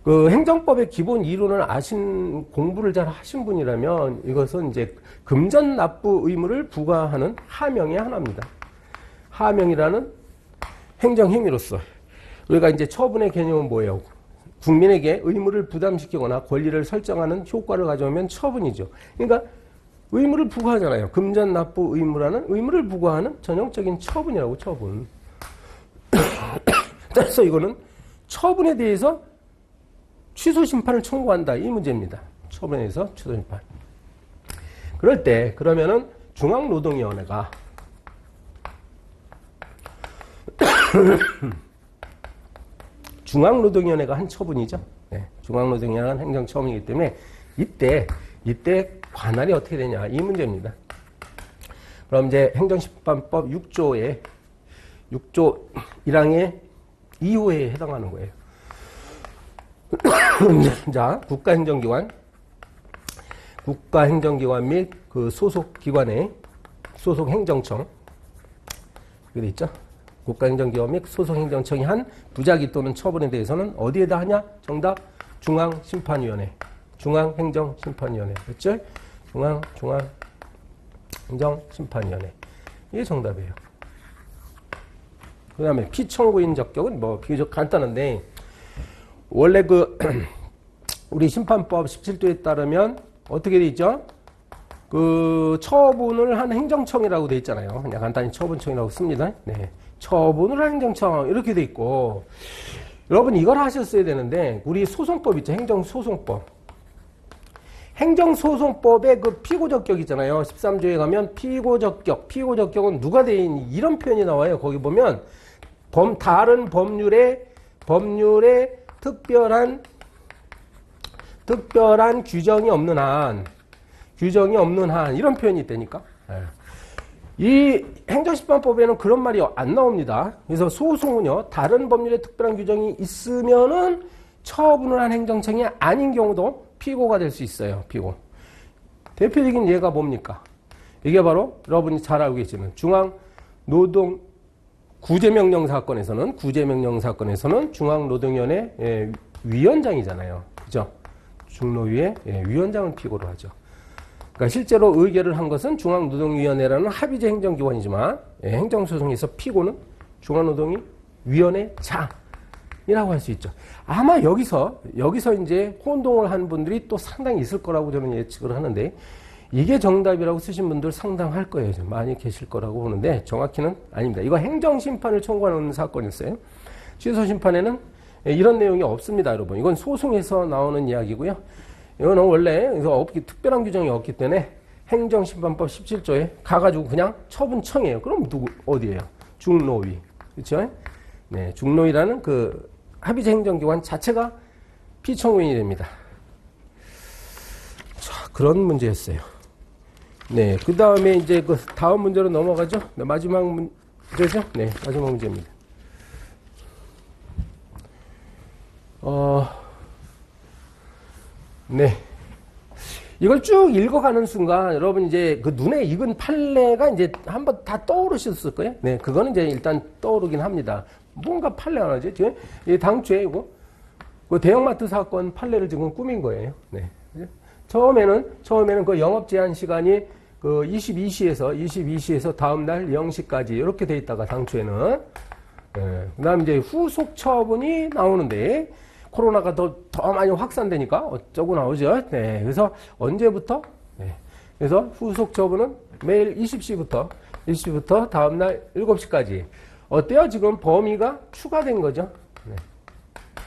그 행정법의 기본 이론을 공부를 잘 하신 분이라면 이것은 이제 금전 납부 의무를 부과하는 하명의 하나입니다. 하명이라는 행정행위로서 우리가 이제 처분의 개념은 뭐예요? 국민에게 의무를 부담시키거나 권리를 설정하는 효과를 가져오면 처분이죠. 그러니까 의무를 부과하잖아요. 금전 납부 의무라는 의무를 부과하는 전형적인 처분이라고, 처분. 따라서 이거는 처분에 대해서 취소 심판을 청구한다. 이 문제입니다. 처분에 대해서 취소 심판. 그러면은 중앙노동위원회가 한 처분이죠. 중앙노동위원회가 한 행정처분이기 때문에 이때 관할이 어떻게 되냐. 이 문제입니다. 그럼 이제 행정심판법 6조 1항의 2호에 해당하는 거예요. 자, 국가행정기관 및 그 소속기관의 소속행정청, 여기 있죠? 국가행정기관 및 소속행정청이 한 부작위 또는 처분에 대해서는 어디에다 하냐? 정답, 중앙심판위원회. 중앙행정심판위원회. 그렇죠? 중앙행정심판위원회. 이게 정답이에요. 그 다음에 피청구인 적격은 뭐 비교적 간단한데, 원래 우리 심판법 17조에 따르면 어떻게 돼 있죠? 그 처분을 한 행정청이라고 돼 있잖아요. 그냥 간단히 처분청이라고 씁니다. 처분을 한 행정청 이렇게 돼 있고, 여러분 이걸 하셨어야 되는데, 우리 소송법 있죠? 행정소송법. 행정소송법에 그 피고적격 있잖아요. 13조에 가면 피고적격은 누가 돼 있니? 이런 표현이 나와요. 거기 보면 다른 법률에 특별한 규정이 없는 한 이런 표현이 있다니까. 이 행정심판법에는 그런 말이 안 나옵니다. 그래서 소송은요, 다른 법률에 특별한 규정이 있으면은 처분을 한 행정청이 아닌 경우도 피고가 될 수 있어요. 피고. 대표적인 예가 뭡니까? 이게 바로 여러분이 잘 알고 계시는 중앙노동 구제명령 사건에서는 중앙노동위원회 위원장이잖아요. 그죠? 중노위의 위원장을 피고로 하죠. 그러니까 실제로 의결을 한 것은 중앙노동위원회라는 합의제 행정기관이지만, 행정소송에서 피고는 중앙노동위원회장이라고 할 수 있죠. 아마 여기서 이제 혼동을 한 분들이 또 상당히 있을 거라고 저는 예측을 하는데, 이게 정답이라고 쓰신 분들 상당할 거예요. 많이 계실 거라고 보는데 정확히는 아닙니다. 이거 행정심판을 청구하는 사건이었어요. 취소심판에는 이런 내용이 없습니다, 여러분. 이건 소송에서 나오는 이야기고요. 이거는 원래 특별한 규정이 없기 때문에 행정심판법 17조에 가가지고 그냥 처분청이에요. 그럼 어디예요? 중노위. 그렇죠? 중노위라는 그 합의제 행정기관 자체가 피청구인이 됩니다. 자, 그런 문제였어요. 그 다음에 이제 그 다음 문제로 넘어가죠. 마지막 문제죠. 마지막 문제입니다. 이걸 쭉 읽어가는 순간 여러분 이제 그 눈에 익은 판례가 이제 한번 다 떠오르셨을 거예요. 네, 그거는 이제 일단 떠오르긴 합니다. 뭔가 판례가 나지? 이 당초에 이거 그 대형마트 사건 판례를 지금 꾸민 거예요. 네. 처음에는 그 영업 제한 시간이 그 22시에서 다음날 0시까지 이렇게 돼 있다가 당초에는 그다음 이제 후속 처분이 나오는데 코로나가 더 많이 확산되니까 어쩌고 나오죠. 네. 그래서 언제부터? 네. 그래서 후속 처분은 매일 20시부터 다음날 7시까지. 어때요? 지금 범위가 추가된 거죠. 네.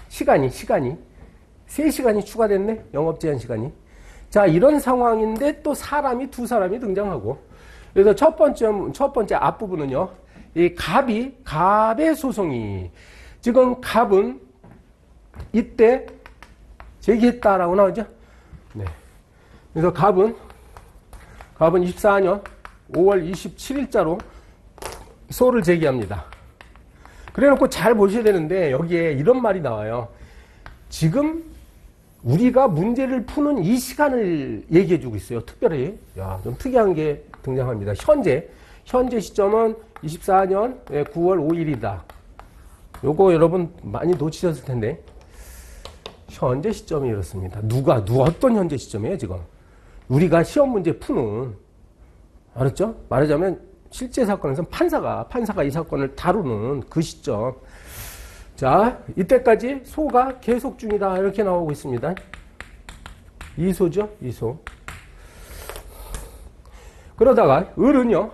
시간이 3시간이 추가됐네. 영업 제한 시간이. 자, 이런 상황인데 또 두 사람이 등장하고. 그래서 첫 번째 앞부분은요. 이 갑의 소송이 지금 갑은 이때 제기했다라고 나오죠. 네. 그래서 갑은 24년 5월 27일자로 소를 제기합니다. 그래 놓고 잘 보셔야 되는데 여기에 이런 말이 나와요. 지금 우리가 문제를 푸는 이 시간을 얘기해 주고 있어요. 특별히. 좀 특이한 게 등장합니다. 현재 시점은 24년 9월 5일이다. 요거 여러분 많이 놓치셨을 텐데. 현재 시점이 이렇습니다. 어떤 현재 시점이에요, 지금? 우리가 시험 문제 푸는, 알았죠? 말하자면 실제 사건에서는 판사가 이 사건을 다루는 그 시점. 자, 이때까지 소가 계속 중이다. 이렇게 나오고 있습니다. 이소죠, 이소. 그러다가 을은요,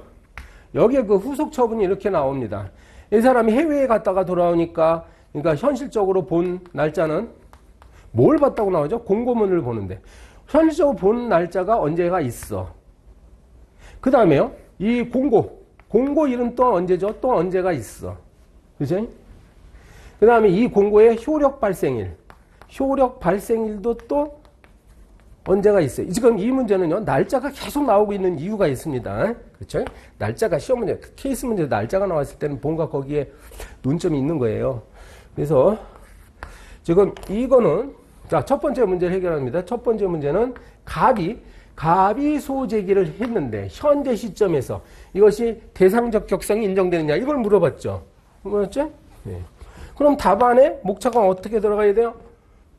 여기에 그 후속 처분이 이렇게 나옵니다. 이 사람이 해외에 갔다가 돌아오니까, 그러니까 현실적으로 본 날짜는 뭘 봤다고 나오죠? 공고문을 보는데. 현실적으로 본 날짜가 언제가 있어. 그 다음에요. 이 공고일은 또 언제죠? 또 언제가 있어. 그죠? 그 다음에 이 공고의 효력 발생일도 또 언제가 있어요. 지금 이 문제는요, 날짜가 계속 나오고 있는 이유가 있습니다. 그렇죠? 날짜가 시험 문제, 케이스 문제 날짜가 나왔을 때는 뭔가 거기에 논점이 있는 거예요. 그래서 지금 이거는 자, 첫 번째 문제를 해결합니다. 첫 번째 문제는 갑이 소제기를 했는데 현재 시점에서 이것이 대상적 격성이 인정되느냐 이걸 물어봤죠. 물었죠? 네. 그럼 답안에 목차가 어떻게 들어가야 돼요?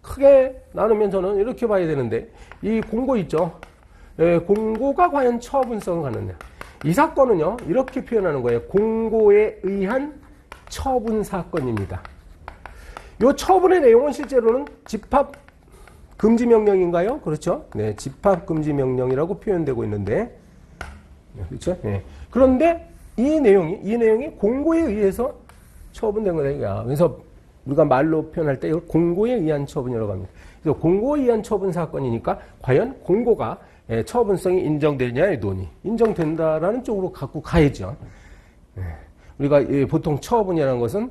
크게 나누면 저는 이렇게 봐야 되는데 이 공고 있죠. 공고가 과연 처분성을 갖느냐. 이 사건은요. 이렇게 표현하는 거예요. 공고에 의한 처분 사건입니다. 이 처분의 내용은 실제로는 집합금지명령인가요? 그렇죠? 네, 집합금지명령이라고 표현되고 있는데, 그렇죠? 네. 그런데 이 내용이 공고에 의해서 처분된 거다. 그래서 우리가 말로 표현할 때 이걸 공고에 의한 처분이라고 합니다. 그래서 공고에 의한 처분 사건이니까 과연 공고가 처분성이 인정되느냐의 논의, 인정된다라는 쪽으로 갖고 가야죠. 우리가 보통 처분이라는 것은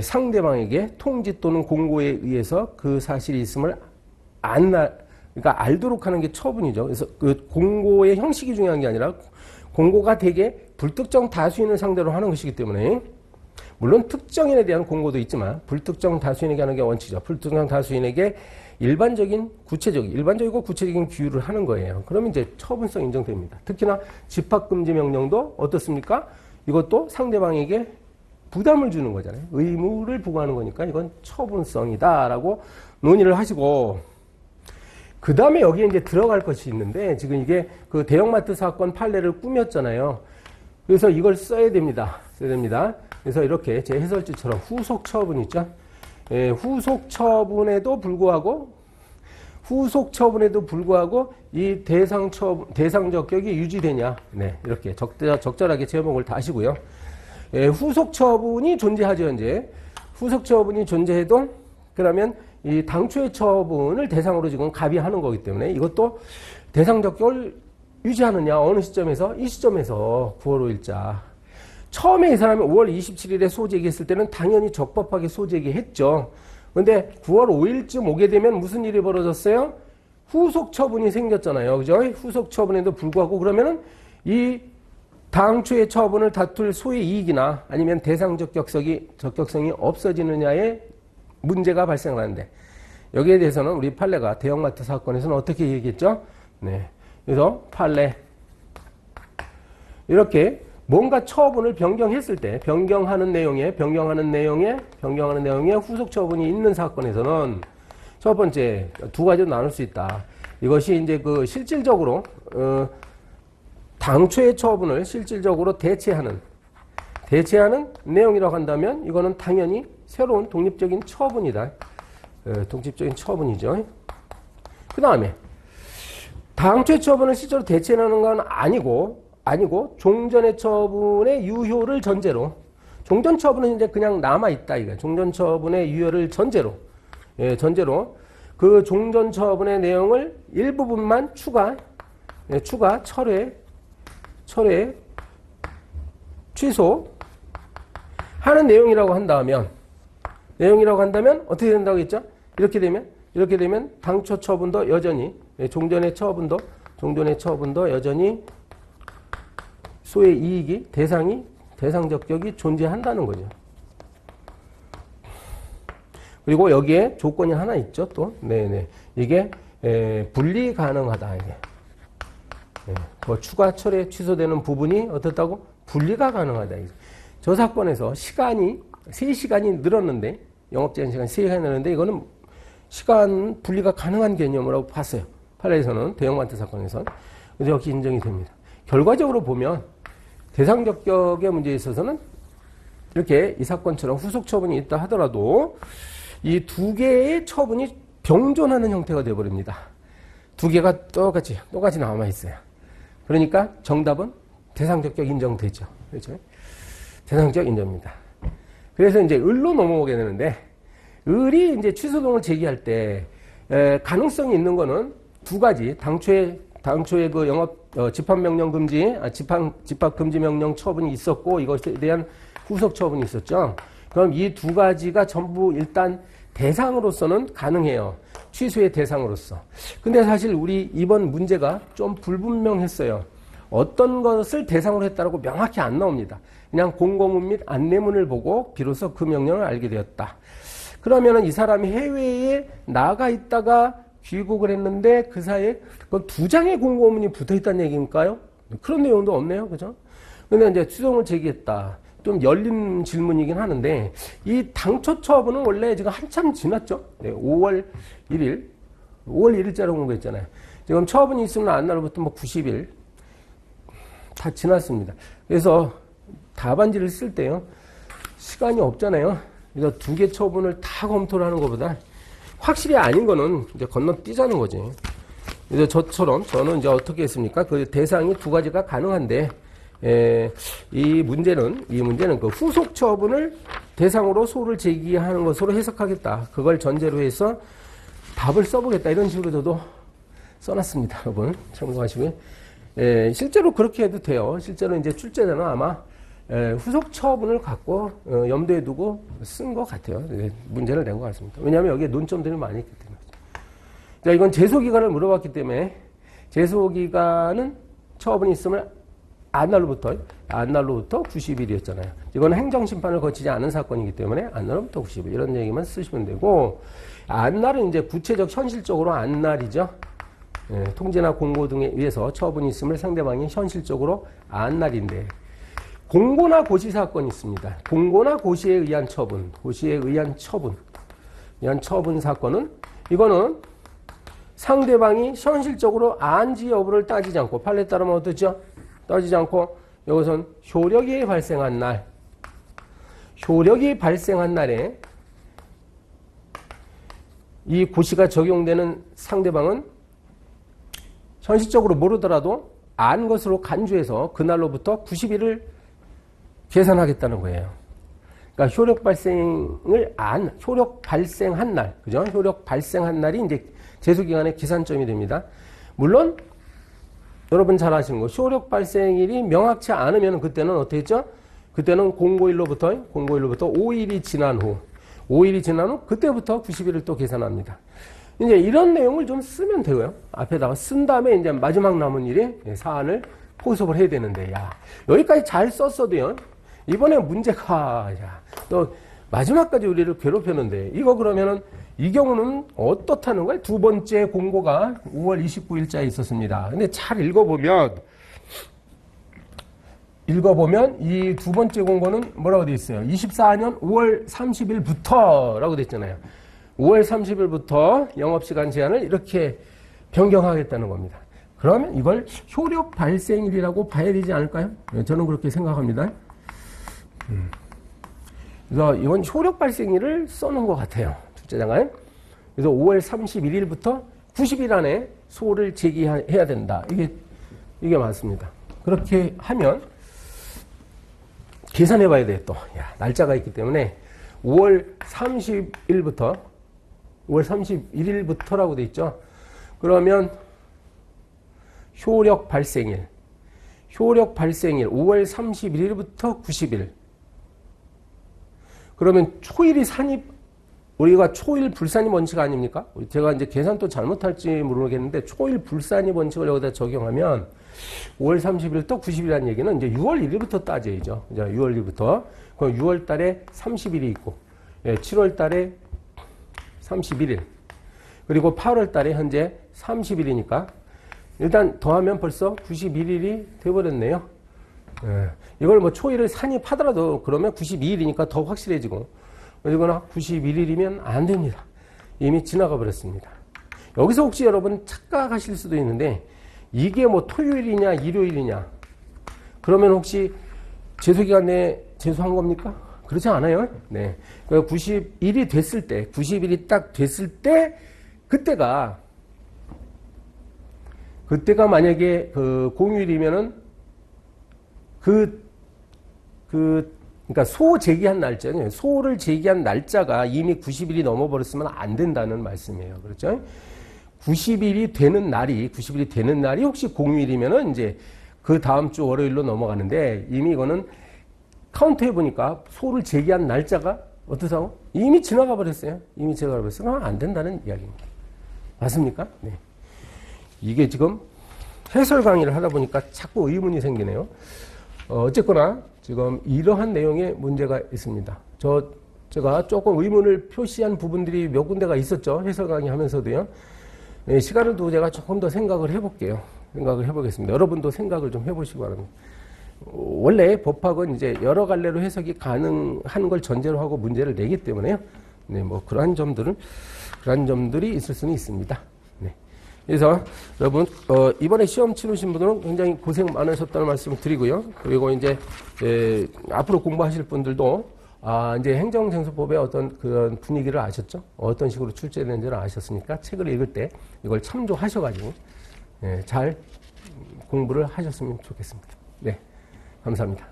상대방에게 통지 또는 공고에 의해서 그 사실이 있음을 그러니까 알도록 하는 게 처분이죠. 그래서 그 공고의 형식이 중요한 게 아니라 공고가 대개 불특정 다수인을 상대로 하는 것이기 때문에 물론 특정인에 대한 공고도 있지만 불특정 다수인에게 하는 게 원칙이죠. 불특정 다수인에게 일반적이고 구체적인 규율을 하는 거예요. 그러면 이제 처분성 인정됩니다. 특히나 집합금지 명령도 어떻습니까? 이것도 상대방에게 부담을 주는 거잖아요. 의무를 부과하는 거니까 이건 처분성이다라고 논의를 하시고, 그 다음에 여기에 이제 들어갈 것이 있는데, 지금 이게 그 대형마트 사건 판례를 꾸몄잖아요. 그래서 이걸 써야 됩니다. 그래서 이렇게 제 해설지처럼 후속 처분 있죠. 후속 처분에도 불구하고 이 대상 적격이 유지되냐. 네, 이렇게 적절하게 제목을 다시고요. 후속 처분이 존재하죠, 현재. 후속 처분이 존재해도, 그러면 이 당초의 처분을 대상으로 지금 갑의하는 거기 때문에 이것도 대상 적격을 유지하느냐, 어느 시점에서? 이 시점에서 9월 5일자. 처음에 이 사람이 5월 27일에 소제기했을 때는 당연히 적법하게 소제기했죠. 근데 9월 5일쯤 오게 되면 무슨 일이 벌어졌어요? 후속 처분이 생겼잖아요. 그죠? 후속 처분에도 불구하고 그러면은 이 당초의 처분을 다툴 소의 이익이나 아니면 대상 적격성이 없어지느냐의 문제가 발생을 하는데, 여기에 대해서는 우리 판례가 대형마트 사건에서는 어떻게 얘기했죠? 네. 그래서 판례. 이렇게 뭔가 처분을 변경했을 때 변경하는 내용에 후속 처분이 있는 사건에서는 첫 번째 두 가지로 나눌 수 있다. 이것이 이제 그 실질적으로 당초의 처분을 실질적으로 대체하는 내용이라고 한다면 이거는 당연히 새로운 독립적인 처분이다. 독립적인 처분이죠. 그 다음에 당초의 처분을 실제로 대체하는 건 아니고 종전의 처분의 유효를 전제로 종전 처분은 이제 그냥 남아 있다 이거. 종전 처분의 유효를 전제로 그 종전 처분의 내용을 일부분만 추가 철회 취소 하는 내용이라고 한다면 어떻게 된다고 했죠? 이렇게 되면 당초 처분도 여전히 종전의 처분도 여전히 소의 이익이 대상적 격이 존재한다는 거죠. 그리고 여기에 조건이 하나 있죠, 또. 네네. 이게, 분리 가능하다, 이게. 뭐 추가 철회 취소되는 부분이 어떻다고? 분리가 가능하다. 저 사건에서 3시간이 늘었는데, 영업제한 시간 3시간이 늘었는데, 이거는 시간 분리가 가능한 개념이라고 봤어요. 판례에서는, 대형마트 사건에서는. 그래서 역시 인정이 됩니다. 결과적으로 보면, 대상적 격의 문제에 있어서는 이렇게 이 사건처럼 후속 처분이 있다 하더라도 이 두 개의 처분이 병존하는 형태가 되어버립니다. 두 개가 똑같이 남아있어요. 그러니까 정답은 대상적 격 인정되죠. 그렇죠? 대상적 인정입니다. 그래서 이제 을로 넘어오게 되는데 을이 이제 취소동을 제기할 때 가능성이 있는 거는 두 가지. 당초에 그 집합명령 금지, 집합 금지 명령 처분이 있었고 이것에 대한 후속 처분이 있었죠. 그럼 이 두 가지가 전부 일단 대상으로서는 가능해요. 취소의 대상으로서. 근데 사실 우리 이번 문제가 좀 불분명했어요. 어떤 것을 대상으로 했다라고 명확히 안 나옵니다. 그냥 공고문 및 안내문을 보고 비로소 그 명령을 알게 되었다. 그러면은 이 사람이 해외에 나가 있다가 귀국을 했는데 그 사이에 두 장의 공고문이 붙어 있다는 얘기일까요? 그런 내용도 없네요. 그죠? 근데 이제 취소를 제기했다. 좀 열린 질문이긴 하는데 이 당초 처분은 원래 지금 한참 지났죠. 네, 5월 1일자로 공고했잖아요. 지금 처분이 있으면 안날로부터 90일 다 지났습니다. 그래서 답안지를 쓸 때요. 시간이 없잖아요. 그래서 두 개 처분을 다 검토를 하는 것보다 확실히 아닌 거는 이제 건너뛰자는 거지. 그래서 저는 이제 어떻게 했습니까? 그 대상이 두 가지가 가능한데, 이 문제는 그 후속 처분을 대상으로 소를 제기하는 것으로 해석하겠다. 그걸 전제로 해서 답을 써보겠다. 이런 식으로 저도 써놨습니다. 여러분, 참고하시고요. 실제로 그렇게 해도 돼요. 실제로 이제 출제자는 아마 후속 처분을 갖고 염두에 두고 쓴 것 같아요. 문제를 낸 것 같습니다. 왜냐하면 여기에 논점들이 많이 있기 때문에. 자, 이건 제소기간을 물어봤기 때문에 제소기간은 처분이 있으면 안날로부터 90일이었잖아요. 이건 행정심판을 거치지 않은 사건이기 때문에 안날로부터 90일 이런 얘기만 쓰시면 되고 안날은 이제 구체적 현실적으로 안날이죠. 통지나 공고 등에 의해서 처분이 있음을 상대방이 현실적으로 안날인데 공고나 고시 사건이 있습니다. 공고나 고시에 의한 처분 사건은 이거는 상대방이 현실적으로 안지 여부를 따지지 않고 판례에 따르면 어떻죠? 따지지 않고 이것은 효력이 발생한 날에 이 고시가 적용되는 상대방은 현실적으로 모르더라도 안 것으로 간주해서 그날로부터 90일을 계산하겠다는 거예요. 그러니까 효력 발생한 날, 그죠? 효력 발생한 날이 이제 제소기간의 계산점이 됩니다. 물론 여러분 잘 아시는 거, 효력 발생일이 명확치 않으면 그때는 어떻게 했죠? 그때는 공고일로부터 5일이 지난 후 그때부터 90일을 또 계산합니다. 이제 이런 내용을 좀 쓰면 되고요. 앞에다가 쓴 다음에 이제 마지막 남은 일이 사안을 포섭을 해야 되는데, 여기까지 잘 썼어도요. 이번에 문제가, 또 마지막까지 우리를 괴롭혔는데, 이거 그러면은 이 경우는 어떻다는 거예요? 두 번째 공고가 5월 29일자에 있었습니다. 근데 잘 읽어보면 이 두 번째 공고는 뭐라고 되어 있어요? 24년 5월 30일부터라고 되어 있잖아요. 5월 30일부터 영업시간 제한을 이렇게 변경하겠다는 겁니다. 그러면 이걸 효력 발생일이라고 봐야 되지 않을까요? 저는 그렇게 생각합니다. 그래서 이건 효력 발생일을 써놓은 것 같아요. 둘째 장관. 그래서 5월 31일부터 90일 안에 소를 제기해야 된다. 이게 맞습니다. 그렇게 하면 계산해 봐야 돼, 또. 야, 날짜가 있기 때문에 5월 31일부터라고 돼 있죠. 그러면 효력 발생일 5월 31일부터 90일. 그러면 초일이 산입, 우리가 초일 불산입 원칙 아닙니까? 제가 이제 계산 또 잘못할지 모르겠는데 초일 불산입 원칙을 여기다 적용하면 5월 30일부터 90일이라는 얘기는 이제 6월 1일부터 따져야죠. 이제 6월 1일부터. 그럼 6월 달에 30일이 있고, 7월 달에 31일. 그리고 8월 달에 현재 30일이니까 일단 더하면 벌써 91일이 돼버렸네요. 이걸 뭐 초일을 산입하더라도 그러면 92일이니까 더 확실해지고, 그러거나 91일이면 안 됩니다. 이미 지나가 버렸습니다. 여기서 혹시 여러분 착각하실 수도 있는데 이게 뭐 토요일이냐 일요일이냐 그러면 혹시 제소기간 내에 제소한 겁니까? 그렇지 않아요. 네. 90일이 됐을 때, 90일이 딱 됐을 때 그때가 만약에 그 공휴일이면은 그러니까 소 제기한 날짜는 소를 제기한 날짜가 이미 90일이 넘어버렸으면 안 된다는 말씀이에요. 그렇죠? 90일이 되는 날이 혹시 공휴일이면은 이제 그 다음 주 월요일로 넘어가는데 이미 이거는 카운트해 보니까 소를 제기한 날짜가 어떠사고? 이미 지나가 버렸어요. 그럼 안 된다는 이야기입니다. 맞습니까? 네. 이게 지금 해설 강의를 하다 보니까 자꾸 의문이 생기네요. 어쨌거나 지금 이러한 내용에 문제가 있습니다. 제가 조금 의문을 표시한 부분들이 몇 군데가 있었죠. 해설 강의 하면서도요. 시간을 두고 제가 조금 더 생각을 해보겠습니다. 여러분도 생각을 좀 해보시기 바랍니다. 원래 법학은 이제 여러 갈래로 해석이 가능한 걸 전제로 하고 문제를 내기 때문에요. 네, 뭐 그러한 점들이 있을 수는 있습니다. 네. 그래서 여러분 이번에 시험 치르신 분들은 굉장히 고생 많으셨다는 말씀을 드리고요. 그리고 이제 앞으로 공부하실 분들도 이제 행정쟁서법의 어떤 그런 분위기를 아셨죠? 어떤 식으로 출제되는지를 아셨으니까 책을 읽을 때 이걸 참조하셔가지고 잘 공부를 하셨으면 좋겠습니다. 네, 감사합니다.